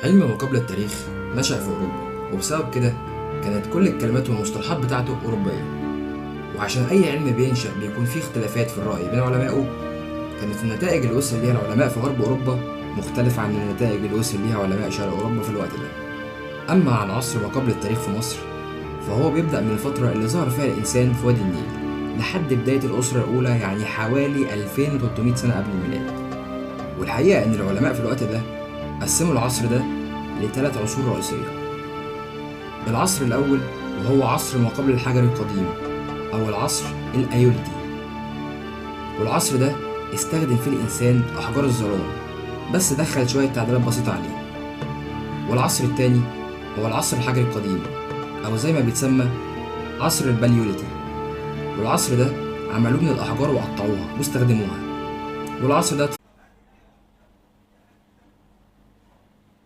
علم ما قبل التاريخ نشأ في أوروبا، وبسبب كده كانت كل الكلمات والمصطلحات بتاعته أوروبية. وعشان أي علم بينشأ بيكون فيه اختلافات في الرأي بين علمائه، كانت النتائج اللي وصل ليها العلماء في غرب أوروبا مختلفة عن النتائج اللي وصل ليها علماء شرق أوروبا في الوقت ده. أما عن عصر ما قبل التاريخ في مصر، فهو بيبدأ من الفترة اللي ظهر فيها الإنسان في وادي النيل لحد بداية الأسرة الأولى، يعني حوالي 2300 سنة قبل الميلاد. والحقيقة إن العلماء في الوقت ده قسموا العصر ده لثلاث عصور رئيسية. العصر الأول وهو عصر ما قبل الحجر القديم أو العصر الأيوليتي، والعصر ده استخدم فيه الإنسان أحجار الظلام بس دخل شوية تعديلات بسيطة عليه. والعصر الثاني هو العصر الحجري القديم أو زي ما بيتسمى عصر الباليوليتي، والعصر ده عملوه من الأحجار وقطعوها واستخدموها. والعصر ده